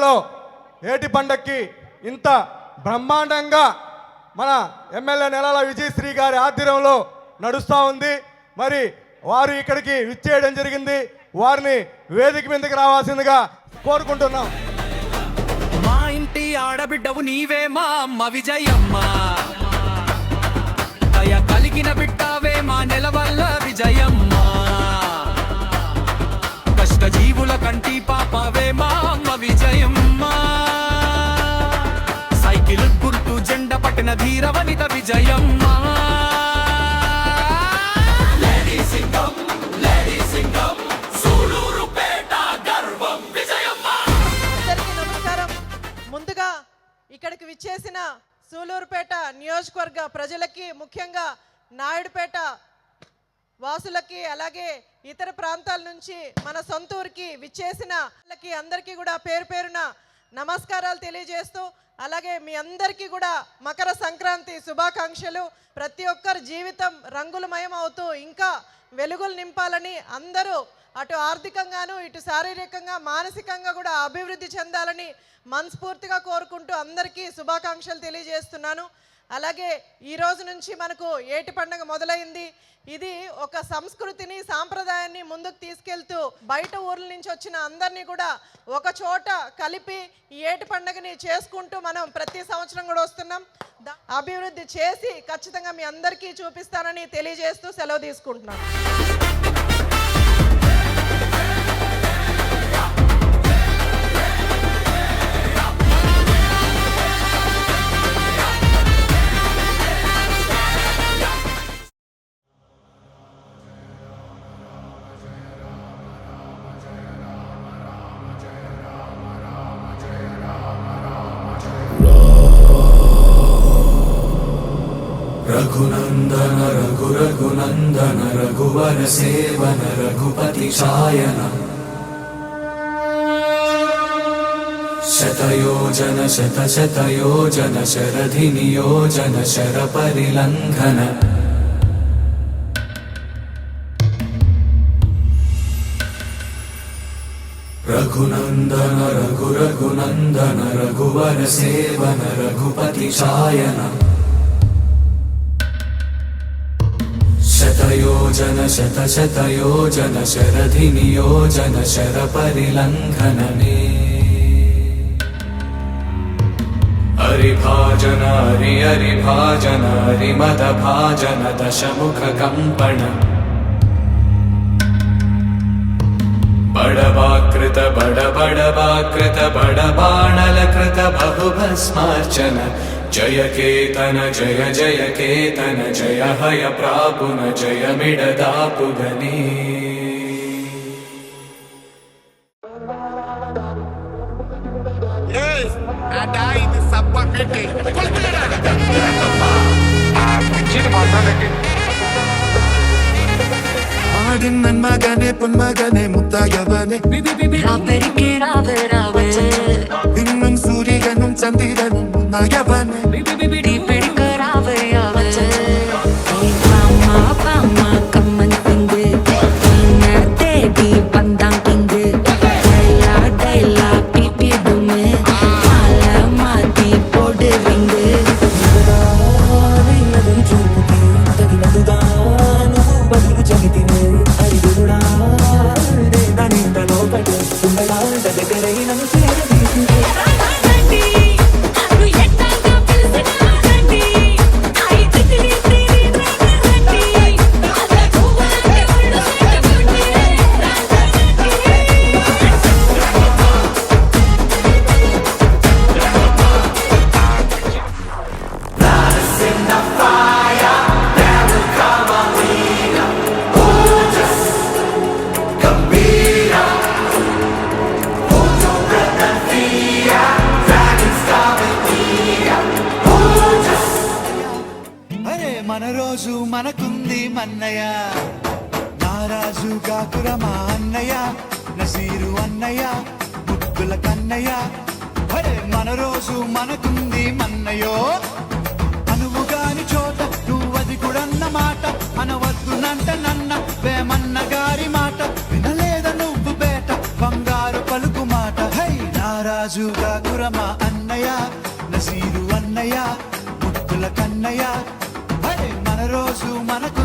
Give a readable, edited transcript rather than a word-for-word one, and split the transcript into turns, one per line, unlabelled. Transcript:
జిల్లాలో ఏటి పండక్కి ఇంత బ్రహ్మాండంగా మన ఎమ్మెల్యే నెలల విజయశ్రీ గారి ఆధ్వర్యంలో నడుస్తూ ఉంది. మరి వారు ఇక్కడికి విచ్చేయడం జరిగింది. వారిని వేదిక మీదకి రావాల్సిందిగా కోరుకుంటున్నాం.
మా ఇంటి ఆడబిడ్డవు నీవే మా అమ్మ విజయమ్మ, దయ కలిగిన బిడ్డవే మా నెలవల్ల విజయమ్మ, కష్టజీవుల కంటి పాపవే మా అమ్మ విజయమ్మ, సైకిల్ గుర్తు జెండ పట్టిన ధీర వనిత విజయమ్మ.
ఇక్కడికి విచ్చేసిన సూలూరుపేట నియోజకవర్గ ప్రజలకి, ముఖ్యంగా నాయుడుపేట వాసులకి, అలాగే ఇతర ప్రాంతాల నుంచి మన సొంతూరుకి విచ్చేసిన వాళ్ళకి అందరికీ కూడా పేరు పేరున నమస్కారాలు తెలియజేస్తూ, అలాగే మీ అందరికీ కూడా మకర సంక్రాంతి శుభాకాంక్షలు. ప్రతి ఒక్కరి జీవితం రంగులమయం అవుతూ ఇంకా వెలుగులు నింపాలని, అందరూ అటు ఆర్థికంగాను ఇటు శారీరకంగా మానసికంగా కూడా అభివృద్ధి చెందాలని మనస్ఫూర్తిగా కోరుకుంటూ అందరికీ శుభాకాంక్షలు తెలియజేస్తున్నాను. అలాగే ఈ రోజు నుంచి మనకు ఏటి పండుగ మొదలైంది. ఇది ఒక సంస్కృతిని, సాంప్రదాయాన్ని ముందుకు తీసుకెళ్తూ బయట ఊర్ల నుంచి వచ్చిన అందరినీ కూడా ఒక చోట కలిపి ఈ ఏటి పండుగని చేసుకుంటూ మనం ప్రతి సంవత్సరం కూడా వస్తున్నాం. అభివృద్ధి చేసి ఖచ్చితంగా మీ అందరికీ చూపిస్తానని తెలియజేస్తూ సెలవు తీసుకుంటున్నాను.
रघुनंदन रघुरघुनंदन रघुवर सेवन रघुपति शायन शतयोजन शतशतयोजन शरधि नियोजन शर परिलंघन रघुनंदन रघुरघुनंदन रघुवर सेवन रघुपति शायन शतयोजन शतशतयोजन शरधि नियोजन शर परिलंघन में हरिभाजन हरि हरिभाजन हरिमद भाजन दशमुख कंपन बड़वाकृत बड़वाकृत बड़बाणलकृत बहुभस्मार्चन जय केतन जय जय केतन जय हय प्रापुन जय मिडदापुगनी
ಆಡಿನ ಮಗನೆ ಪುನ್ಮಗನೆ ಮುತ್ತಾಗವನೆ ಇನ್ನುം ಸೂರ್ಯಗനും ചന്ദ്രനും നായവനെ మన రోజు మనకుంది మన్నయ్య, నారాజు కాకుర మా అన్నయ్య, నసీరు అన్నయ్య, ముద్దుల కన్నయ్య. అరే మన రోజు మనకుంది మన్నయ్యో, అనువుగాని చోట నువ్వది కూడన్న మాట అనవద్దునంట నన్న వేమన్న గారి మాట వినలేద నువ్వు బేట బంగారు పలుకు మాట. హై నారాజు నారాజుగా కురమా అన్నయ్య నసీరు అన్నయ్య ముద్దుల కన్నయ్య హరే మన రోజు మనకు